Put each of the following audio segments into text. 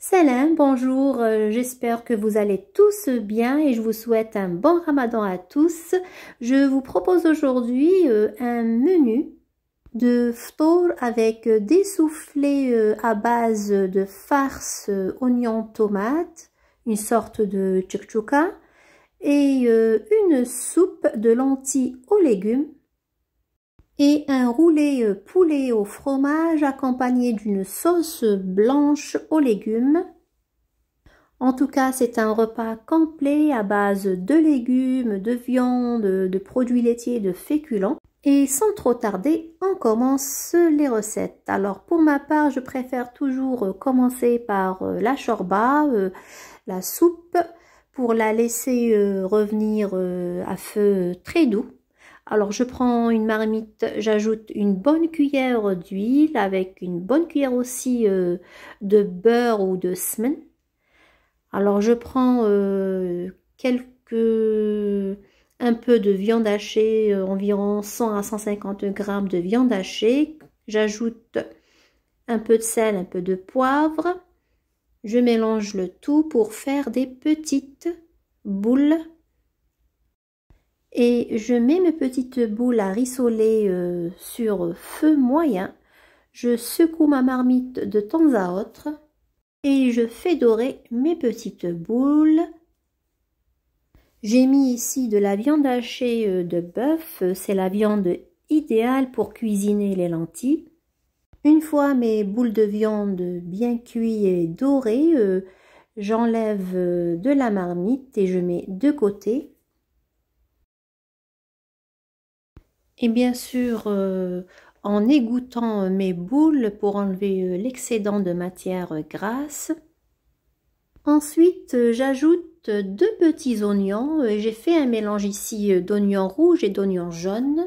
Salam, bonjour, j'espère que vous allez tous bien et je vous souhaite un bon ramadan à tous. Je vous propose aujourd'hui un menu de ftour avec des soufflés à base de farce oignon tomate, une sorte de tchouktchouka et une soupe de lentilles aux légumes et un roulé poulet au fromage accompagné d'une sauce blanche aux légumes. En tout cas, c'est un repas complet à base de légumes, de viande, de produits laitiers, de féculents. Et sans trop tarder, on commence les recettes. Alors pour ma part, je préfère toujours commencer par la chorba, la soupe, pour la laisser revenir à feu très doux. Alors je prends une marmite, j'ajoute une bonne cuillère d'huile avec une bonne cuillère aussi de beurre ou de semen. Alors je prends un peu de viande hachée, environ 100 à 150 grammes de viande hachée. J'ajoute un peu de sel, un peu de poivre. Je mélange le tout pour faire des petites boules. Et je mets mes petites boules à rissoler sur feu moyen. Je secoue ma marmite de temps à autre et je fais dorer mes petites boules. J'ai mis ici de la viande hachée de bœuf, c'est la viande idéale pour cuisiner les lentilles. Une fois mes boules de viande bien cuites et dorées, j'enlève de la marmite et je mets de côté. Et bien sûr, en égouttant mes boules pour enlever l'excédent de matière grasse. Ensuite, j'ajoute 2 petits oignons. J'ai fait un mélange ici d'oignons rouges et d'oignons jaunes.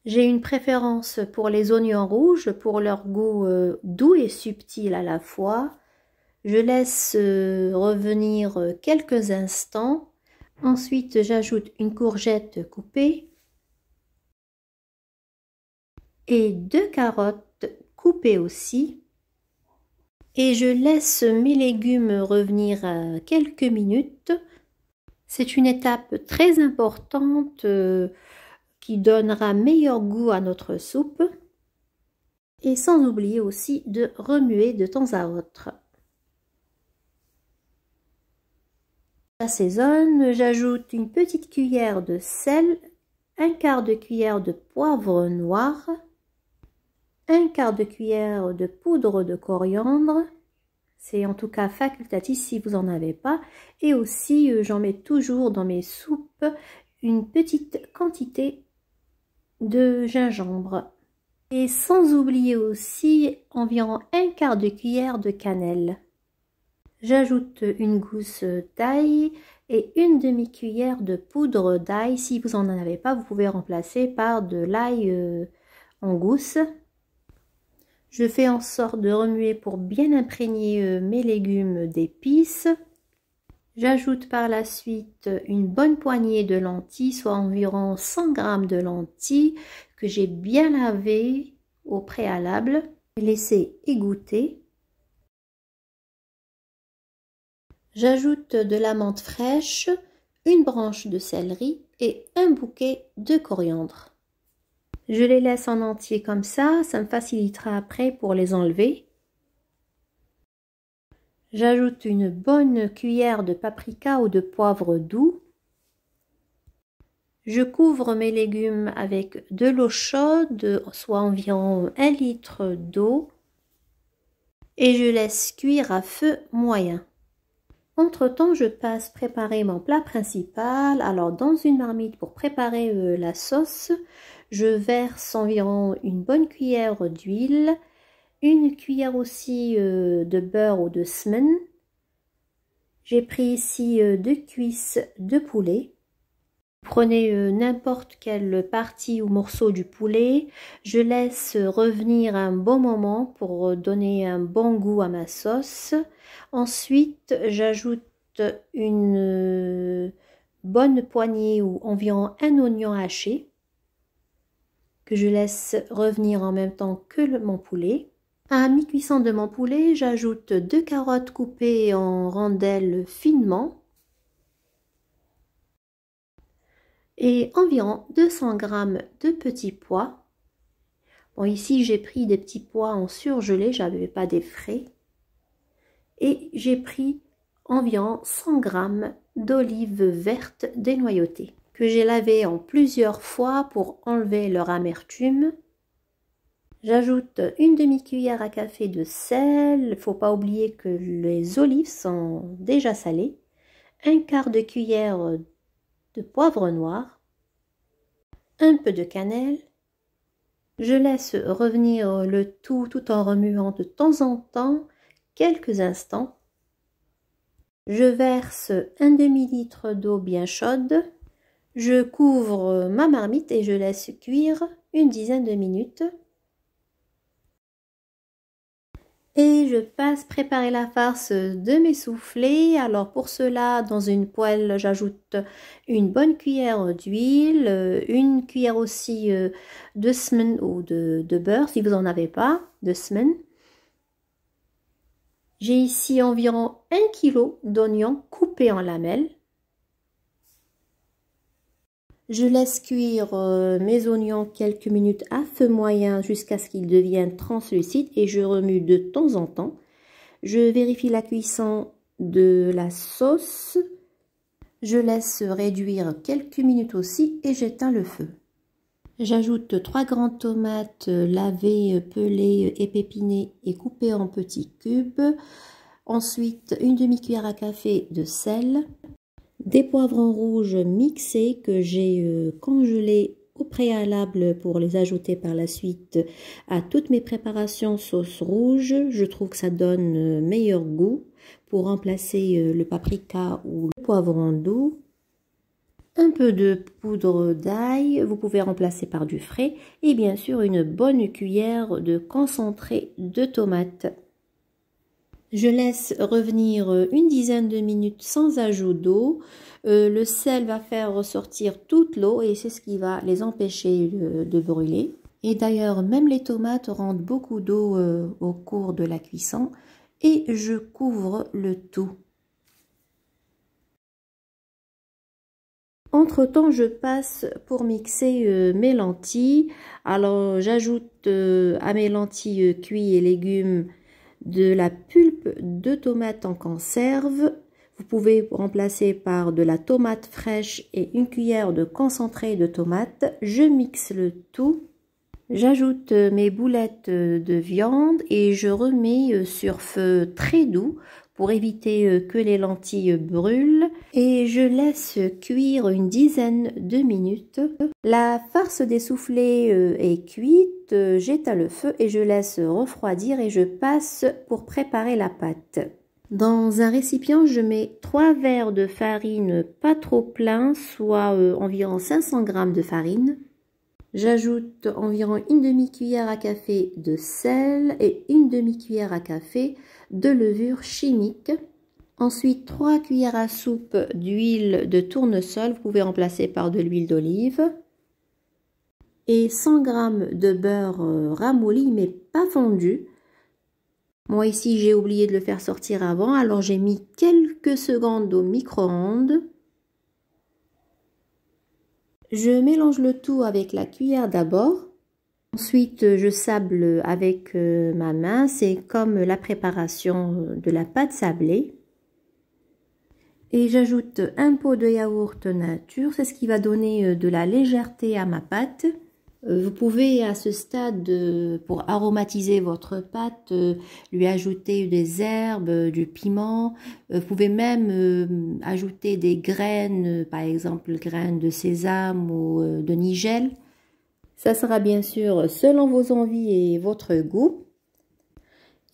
J'ai une préférence pour les oignons rouges pour leur goût doux et subtil à la fois. Je laisse revenir quelques instants. Ensuite, j'ajoute une courgette coupée et 2 carottes coupées aussi. Et je laisse mes légumes revenir quelques minutes. C'est une étape très importante qui donnera meilleur goût à notre soupe. Et sans oublier aussi de remuer de temps à autre. J'assaisonne, j'ajoute une petite cuillère de sel, un quart de cuillère de poivre noir, un quart de cuillère de poudre de coriandre, c'est en tout cas facultatif si vous n'en avez pas, et aussi j'en mets toujours dans mes soupes une petite quantité de gingembre. Et sans oublier aussi environ un quart de cuillère de cannelle. J'ajoute une gousse d'ail et une demi-cuillère de poudre d'ail. Si vous n'en avez pas, vous pouvez remplacer par de l'ail en gousse. Je fais en sorte de remuer pour bien imprégner mes légumes d'épices. J'ajoute par la suite une bonne poignée de lentilles, soit environ 100 g de lentilles que j'ai bien lavées au préalable et laissées égoutter. J'ajoute de la menthe fraîche, une branche de céleri et un bouquet de coriandre. Je les laisse en entier comme ça me facilitera après pour les enlever. J'ajoute une bonne cuillère de paprika ou de poivre doux. Je couvre mes légumes avec de l'eau chaude, soit environ 1 litre d'eau. Et je laisse cuire à feu moyen. Entre-temps, je passe préparer mon plat principal. Alors, dans une marmite pour préparer la sauce, je verse environ une bonne cuillère d'huile, une cuillère aussi de beurre ou de semen. J'ai pris ici 2 cuisses de poulet. Prenez n'importe quelle partie ou morceau du poulet. Je laisse revenir un bon moment pour donner un bon goût à ma sauce. Ensuite, j'ajoute une bonne poignée ou environ un oignon haché que je laisse revenir en même temps que mon poulet. À mi-cuisson de mon poulet, j'ajoute 2 carottes coupées en rondelles finement et environ 200 g de petits pois. Bon, ici j'ai pris des petits pois en surgelé, j'avais pas des frais. Et j'ai pris environ 100 g d'olives vertes dénoyautées que j'ai lavées en plusieurs fois pour enlever leur amertume. J'ajoute une demi-cuillère à café de sel. Il ne faut pas oublier que les olives sont déjà salées. Un quart de cuillère de poivre noir. Un peu de cannelle. Je laisse revenir le tout en remuant de temps en temps quelques instants. Je verse un demi-litre d'eau bien chaude. Je couvre ma marmite et je laisse cuire une dizaine de minutes. Et je passe préparer la farce de mes soufflets. Alors pour cela, dans une poêle, j'ajoute une bonne cuillère d'huile, une cuillère aussi de semen ou de beurre si vous n'en avez pas, de semen. J'ai ici environ 1 kg d'oignons coupés en lamelles. Je laisse cuire mes oignons quelques minutes à feu moyen jusqu'à ce qu'ils deviennent translucides et je remue de temps en temps. Je vérifie la cuisson de la sauce. Je laisse réduire quelques minutes aussi et j'éteins le feu. J'ajoute 3 grandes tomates lavées, pelées, épinées et coupées en petits cubes. Ensuite, une demi-cuillère à café de sel. Des poivrons rouges mixés que j'ai congelés au préalable pour les ajouter par la suite à toutes mes préparations sauce rouge. Je trouve que ça donne meilleur goût pour remplacer le paprika ou le poivron doux. Un peu de poudre d'ail, vous pouvez remplacer par du frais et bien sûr une bonne cuillère de concentré de tomates. Je laisse revenir une dizaine de minutes sans ajout d'eau. Le sel va faire ressortir toute l'eau et c'est ce qui va les empêcher de brûler. Et d'ailleurs, même les tomates rendent beaucoup d'eau au cours de la cuisson. Et je couvre le tout. Entre-temps, je passe pour mixer mes lentilles. Alors, j'ajoute à mes lentilles cuits et légumes de la pulpe de tomate en conserve. Vous pouvez remplacer par de la tomate fraîche et une cuillère de concentré de tomate. Je mixe le tout. J'ajoute mes boulettes de viande et je remets sur feu très doux pour éviter que les lentilles brûlent et je laisse cuire une dizaine de minutes. La farce des soufflets est cuite, j'éteins le feu et je laisse refroidir et je passe pour préparer la pâte. Dans un récipient, je mets 3 verres de farine pas trop plein, soit environ 500 g de farine. J'ajoute environ une demi-cuillère à café de sel et une demi-cuillère à café de levure chimique. Ensuite, 3 cuillères à soupe d'huile de tournesol, vous pouvez remplacer par de l'huile d'olive. Et 100 g de beurre ramolli, mais pas fondu. Moi ici, j'ai oublié de le faire sortir avant, alors j'ai mis quelques secondes au micro-ondes. Je mélange le tout avec la cuillère d'abord. Ensuite, je sable avec ma main. C'est comme la préparation de la pâte sablée. Et j'ajoute un pot de yaourt nature. C'est ce qui va donner de la légèreté à ma pâte. Vous pouvez à ce stade, pour aromatiser votre pâte, lui ajouter des herbes, du piment. Vous pouvez même ajouter des graines, par exemple graines de sésame ou de nigel. Ça sera bien sûr selon vos envies et votre goût.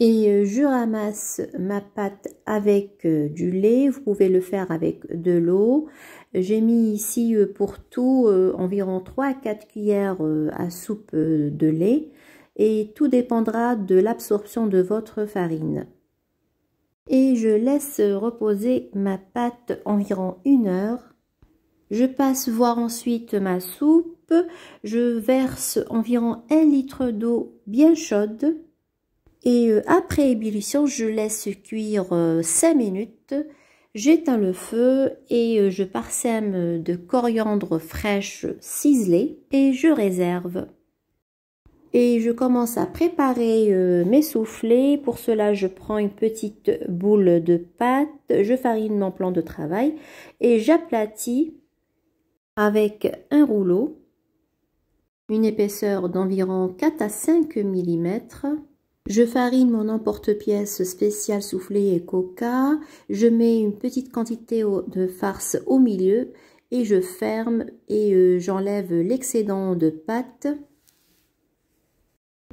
Et je ramasse ma pâte avec du lait. Vous pouvez le faire avec de l'eau. J'ai mis ici pour tout environ 3 à 4 cuillères à soupe de lait. Et tout dépendra de l'absorption de votre farine. Et je laisse reposer ma pâte environ 1 heure. Je passe voir ensuite ma soupe. Je verse environ 1 litre d'eau bien chaude. Et après ébullition, je laisse cuire 5 minutes. J'éteins le feu et je parsème de coriandre fraîche ciselée et je réserve. Et je commence à préparer mes soufflets. Pour cela, je prends une petite boule de pâte, je farine mon plan de travail et j'aplatis avec un rouleau, une épaisseur d'environ 4 à 5 mm. Je farine mon emporte-pièce spécial soufflé et coca. Je mets une petite quantité de farce au milieu et je ferme et j'enlève l'excédent de pâte.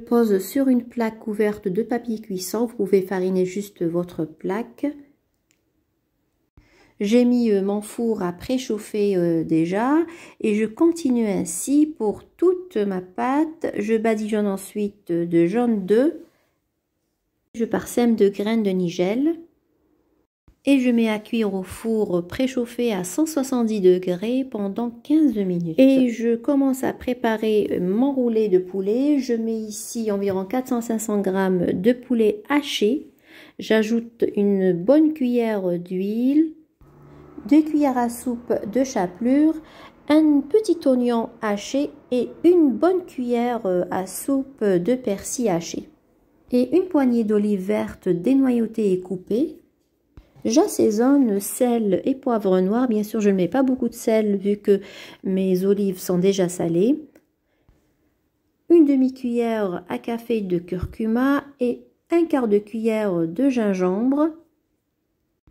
Je pose sur une plaque couverte de papier cuisson. Vous pouvez fariner juste votre plaque. J'ai mis mon four à préchauffer déjà et je continue ainsi pour toute ma pâte. Je badigeonne ensuite de jaune d'œuf. Je parsème de graines de nigel et je mets à cuire au four préchauffé à 170 degrés pendant 15 minutes. Et je commence à préparer mon roulé de poulet. Je mets ici environ 400-500 g de poulet haché. J'ajoute une bonne cuillère d'huile, 2 cuillères à soupe de chapelure, un petit oignon haché et une bonne cuillère à soupe de persil haché. Et une poignée d'olives vertes dénoyautées et coupées. J'assaisonne sel et poivre noir. Bien sûr, je ne mets pas beaucoup de sel vu que mes olives sont déjà salées. Une demi-cuillère à café de curcuma et un quart de cuillère de gingembre.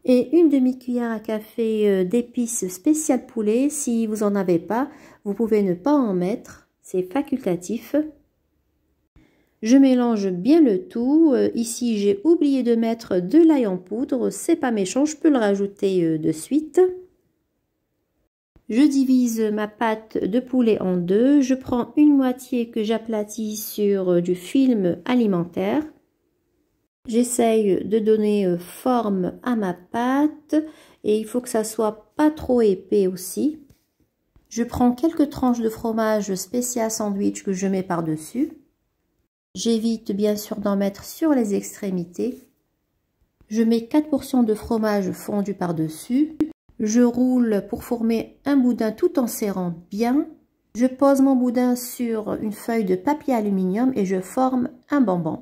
Et une demi-cuillère à café d'épices spéciales poulet. Si vous n'en avez pas, vous pouvez ne pas en mettre. C'est facultatif. Je mélange bien le tout. Ici, j'ai oublié de mettre de l'ail en poudre. C'est pas méchant, je peux le rajouter de suite. Je divise ma pâte de poulet en deux. Je prends une moitié que j'aplatis sur du film alimentaire. J'essaye de donner forme à ma pâte et il faut que ça soit pas trop épais aussi. Je prends quelques tranches de fromage spécial sandwich que je mets par-dessus. J'évite bien sûr d'en mettre sur les extrémités. Je mets 4 portions de fromage fondu par-dessus. Je roule pour former un boudin tout en serrant bien. Je pose mon boudin sur une feuille de papier aluminium et je forme un bonbon.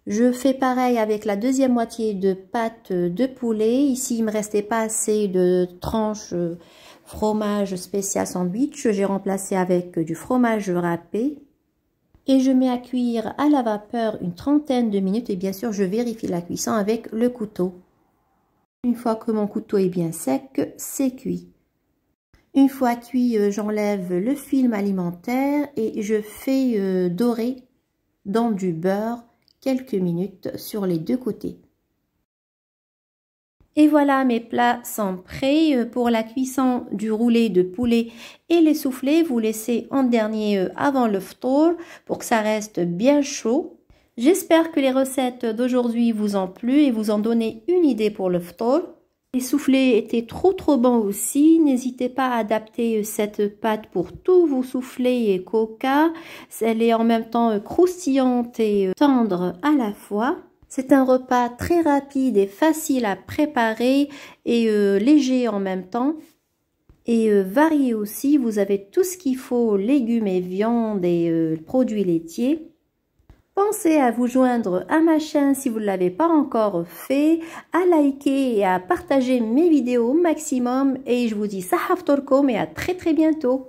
Je fais pareil avec la deuxième moitié de pâte de poulet. Ici, il ne me restait pas assez de tranches fromage spécial sandwich. J'ai remplacé avec du fromage râpé. Et je mets à cuire à la vapeur une trentaine de minutes et bien sûr je vérifie la cuisson avec le couteau. Une fois que mon couteau est bien sec, c'est cuit. Une fois cuit, j'enlève le film alimentaire et je fais dorer dans du beurre quelques minutes sur les deux côtés. Et voilà, mes plats sont prêts. Pour la cuisson du roulé de poulet et les soufflets, vous laissez en dernier avant le ftour pour que ça reste bien chaud. J'espère que les recettes d'aujourd'hui vous ont plu et vous ont donné une idée pour le ftour. Les soufflets étaient trop bons aussi. N'hésitez pas à adapter cette pâte pour tous vos soufflets et coca. Elle est en même temps croustillante et tendre à la fois. C'est un repas très rapide et facile à préparer et léger en même temps. Et varié aussi, vous avez tout ce qu'il faut, légumes et viande et produits laitiers. Pensez à vous joindre à ma chaîne si vous ne l'avez pas encore fait, à liker et à partager mes vidéos au maximum. Et je vous dis Sahaf Torkom et à très bientôt.